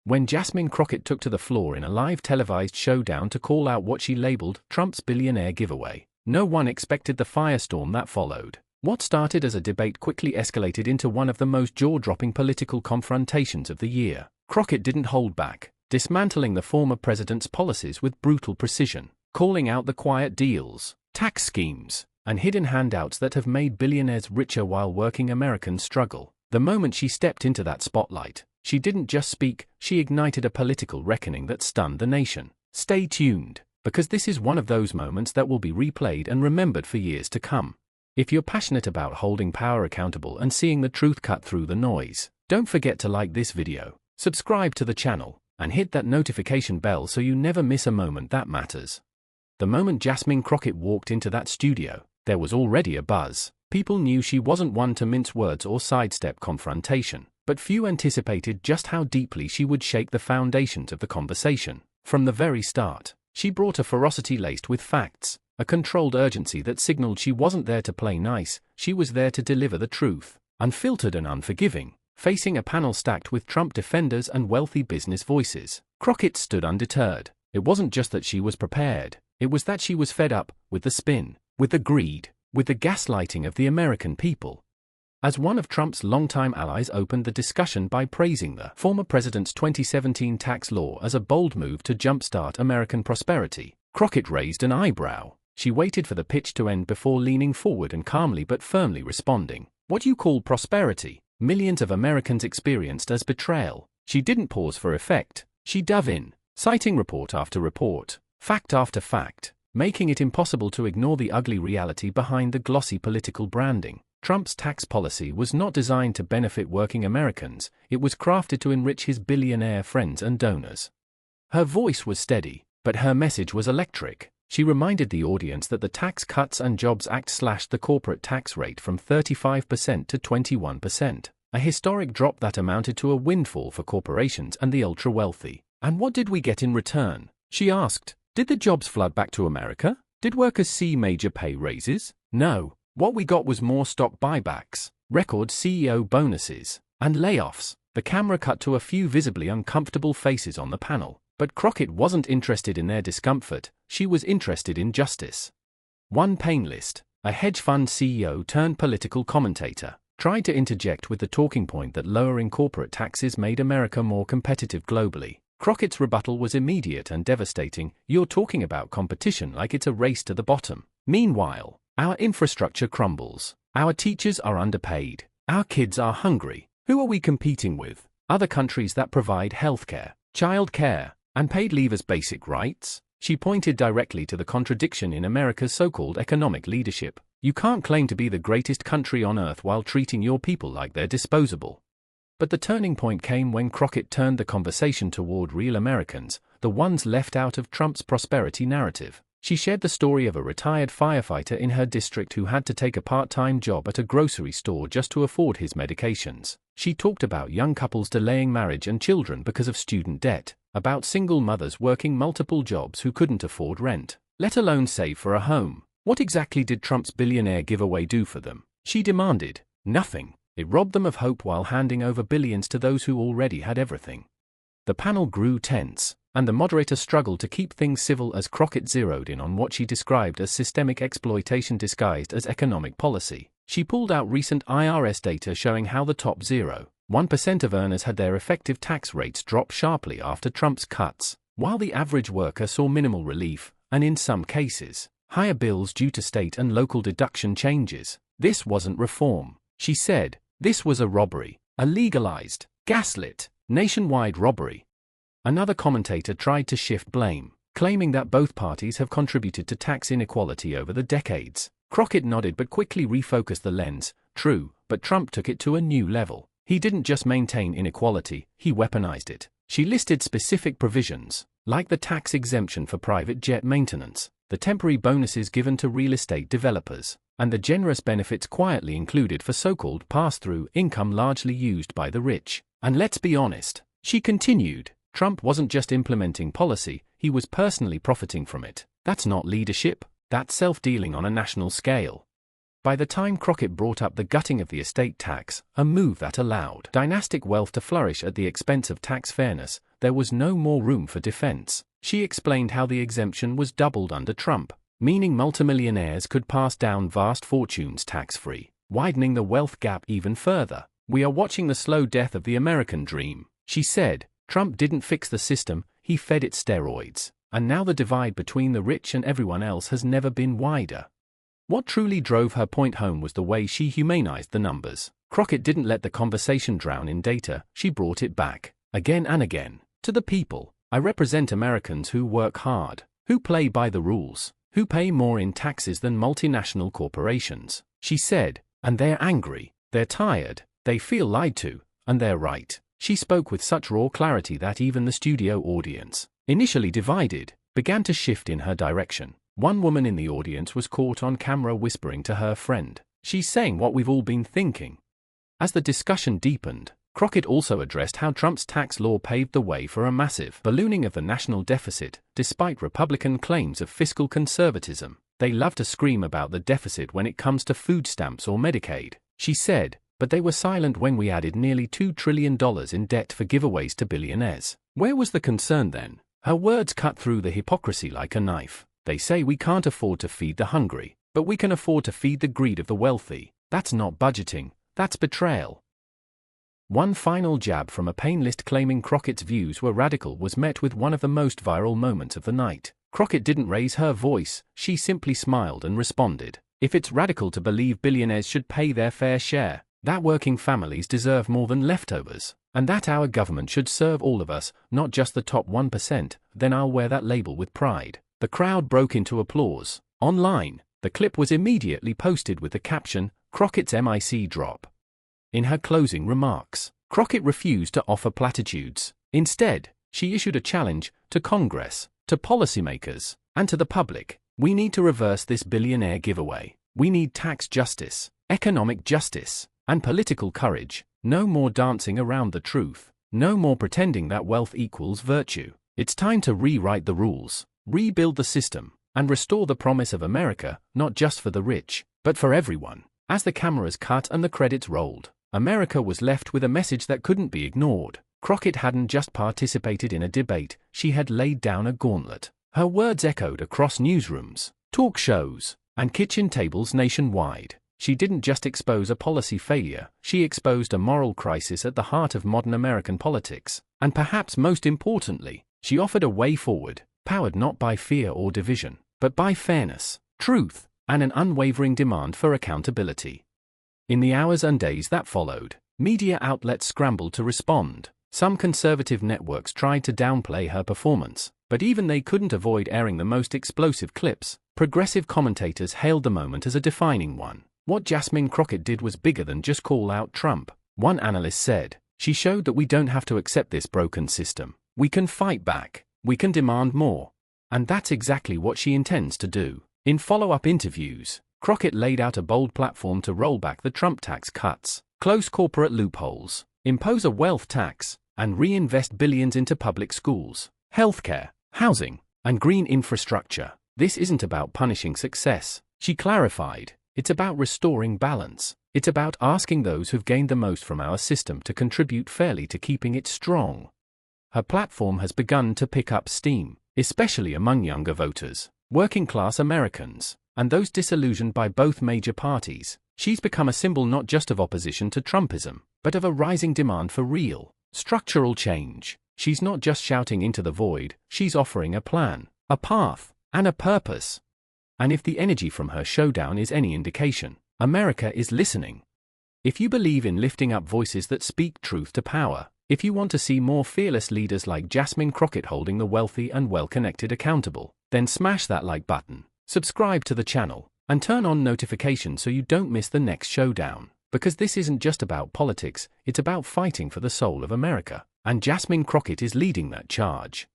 When Jasmine Crockett took to the floor in a live televised showdown to call out what she labeled Trump's billionaire giveaway, no one expected the firestorm that followed. What started as a debate quickly escalated into one of the most jaw-dropping political confrontations of the year. Crockett didn't hold back, dismantling the former president's policies with brutal precision, calling out the quiet deals, tax schemes, and hidden handouts that have made billionaires richer while working Americans struggle. The moment she stepped into that spotlight, she didn't just speak, she ignited a political reckoning that stunned the nation. Stay tuned, because this is one of those moments that will be replayed and remembered for years to come. If you're passionate about holding power accountable and seeing the truth cut through the noise, don't forget to like this video, subscribe to the channel, and hit that notification bell so you never miss a moment that matters. The moment Jasmine Crockett walked into that studio, there was already a buzz. People knew she wasn't one to mince words or sidestep confrontation, but few anticipated just how deeply she would shake the foundations of the conversation. From the very start, she brought a ferocity laced with facts, a controlled urgency that signaled she wasn't there to play nice, she was there to deliver the truth, unfiltered and unforgiving. Facing a panel stacked with Trump defenders and wealthy business voices, Crockett stood undeterred. It wasn't just that she was prepared, it was that she was fed up with the spin, with the greed, with the gaslighting of the American people. As one of Trump's longtime allies opened the discussion by praising the former president's 2017 tax law as a bold move to jumpstart American prosperity, Crockett raised an eyebrow. She waited for the pitch to end before leaning forward and calmly but firmly responding, "What you call prosperity, millions of Americans experienced as betrayal." She didn't pause for effect, she dove in, citing report after report, fact after fact, making it impossible to ignore the ugly reality behind the glossy political branding. Trump's tax policy was not designed to benefit working Americans, it was crafted to enrich his billionaire friends and donors. Her voice was steady, but her message was electric. She reminded the audience that the Tax Cuts and Jobs Act slashed the corporate tax rate from 35% to 21%, a historic drop that amounted to a windfall for corporations and the ultra-wealthy. "And what did we get in return?" she asked. "Did the jobs flood back to America? Did workers see major pay raises? No. What we got was more stock buybacks, record CEO bonuses, and layoffs." The camera cut to a few visibly uncomfortable faces on the panel, but Crockett wasn't interested in their discomfort, she was interested in justice. One painlist, a hedge fund CEO turned political commentator, tried to interject with the talking point that lowering corporate taxes made America more competitive globally. Crockett's rebuttal was immediate and devastating. "You're talking about competition like it's a race to the bottom. Meanwhile, our infrastructure crumbles, our teachers are underpaid, our kids are hungry. Who are we competing with? Other countries that provide healthcare, childcare, and paid leave as basic rights?" She pointed directly to the contradiction in America's so-called economic leadership. You can't claim to be the greatest country on earth while treating your people like they're disposable. But the turning point came when Crockett turned the conversation toward real Americans, the ones left out of Trump's prosperity narrative. She shared the story of a retired firefighter in her district who had to take a part-time job at a grocery store just to afford his medications. She talked about young couples delaying marriage and children because of student debt, about single mothers working multiple jobs who couldn't afford rent, let alone save for a home. What exactly did Trump's billionaire giveaway do for them? She demanded. Nothing. It robbed them of hope while handing over billions to those who already had everything. The panel grew tense, and the moderator struggled to keep things civil as Crockett zeroed in on what she described as systemic exploitation disguised as economic policy. She pulled out recent IRS data showing how the top 0.1% of earners had their effective tax rates drop sharply after Trump's cuts, while the average worker saw minimal relief, and in some cases, higher bills due to state and local deduction changes. This wasn't reform, she said. This was a robbery, a legalized, gaslit, nationwide robbery. Another commentator tried to shift blame, claiming that both parties have contributed to tax inequality over the decades. Crockett nodded but quickly refocused the lens. True, but Trump took it to a new level. He didn't just maintain inequality, he weaponized it. She listed specific provisions, like the tax exemption for private jet maintenance, the temporary bonuses given to real estate developers, and the generous benefits quietly included for so-called pass-through income largely used by the rich. And let's be honest, she continued, Trump wasn't just implementing policy, he was personally profiting from it. That's not leadership, that's self-dealing on a national scale. By the time Crockett brought up the gutting of the estate tax, a move that allowed dynastic wealth to flourish at the expense of tax fairness, there was no more room for defense. She explained how the exemption was doubled under Trump, meaning multimillionaires could pass down vast fortunes tax-free, widening the wealth gap even further. "We are watching the slow death of the American dream," she said. "Trump didn't fix the system, he fed it steroids. And now the divide between the rich and everyone else has never been wider." What truly drove her point home was the way she humanized the numbers. Crockett didn't let the conversation drown in data, she brought it back, again and again, to the people. "I represent Americans who work hard, who play by the rules, who pay more in taxes than multinational corporations," she said, "and they're angry, they're tired, they feel lied to, and they're right." She spoke with such raw clarity that even the studio audience, initially divided, began to shift in her direction. One woman in the audience was caught on camera whispering to her friend, "She's saying what we've all been thinking." As the discussion deepened, Crockett also addressed how Trump's tax law paved the way for a massive ballooning of the national deficit, despite Republican claims of fiscal conservatism. "They love to scream about the deficit when it comes to food stamps or Medicaid," she said, "but they were silent when we added nearly $2 trillion in debt for giveaways to billionaires. Where was the concern then?" Her words cut through the hypocrisy like a knife. "They say we can't afford to feed the hungry, but we can afford to feed the greed of the wealthy. That's not budgeting, that's betrayal." One final jab from a pain list claiming Crockett's views were radical was met with one of the most viral moments of the night. Crockett didn't raise her voice, she simply smiled and responded, "If it's radical to believe billionaires should pay their fair share, that working families deserve more than leftovers, and that our government should serve all of us, not just the top 1%, then I'll wear that label with pride." The crowd broke into applause. Online, the clip was immediately posted with the caption, "Crockett's MIC drop." In her closing remarks, Crockett refused to offer platitudes. Instead, she issued a challenge to Congress, to policymakers, and to the public. "We need to reverse this billionaire giveaway. We need tax justice, economic justice, and political courage. No more dancing around the truth. No more pretending that wealth equals virtue. It's time to rewrite the rules, rebuild the system, and restore the promise of America, not just for the rich, but for everyone." As the cameras cut and the credits rolled, America was left with a message that couldn't be ignored. Crockett hadn't just participated in a debate, she had laid down a gauntlet. Her words echoed across newsrooms, talk shows, and kitchen tables nationwide. She didn't just expose a policy failure, she exposed a moral crisis at the heart of modern American politics. And perhaps most importantly, she offered a way forward, powered not by fear or division, but by fairness, truth, and an unwavering demand for accountability. In the hours and days that followed, media outlets scrambled to respond. Some conservative networks tried to downplay her performance, but even they couldn't avoid airing the most explosive clips. Progressive commentators hailed the moment as a defining one. What Jasmine Crockett did was bigger than just call out Trump. One analyst said, "She showed that we don't have to accept this broken system. We can fight back. We can demand more." And that's exactly what she intends to do. In follow-up interviews, Crockett laid out a bold platform to roll back the Trump tax cuts, close corporate loopholes, impose a wealth tax, and reinvest billions into public schools, healthcare, housing, and green infrastructure. "This isn't about punishing success," she clarified. "It's about restoring balance. It's about asking those who've gained the most from our system to contribute fairly to keeping it strong." Her platform has begun to pick up steam, especially among younger voters, working-class Americans, and those disillusioned by both major parties. She's become a symbol not just of opposition to Trumpism, but of a rising demand for real, structural change. She's not just shouting into the void, she's offering a plan, a path, and a purpose. And if the energy from her showdown is any indication, America is listening. If you believe in lifting up voices that speak truth to power, if you want to see more fearless leaders like Jasmine Crockett holding the wealthy and well-connected accountable, then smash that like button, subscribe to the channel, and turn on notifications so you don't miss the next showdown. Because this isn't just about politics, it's about fighting for the soul of America. And Jasmine Crockett is leading that charge.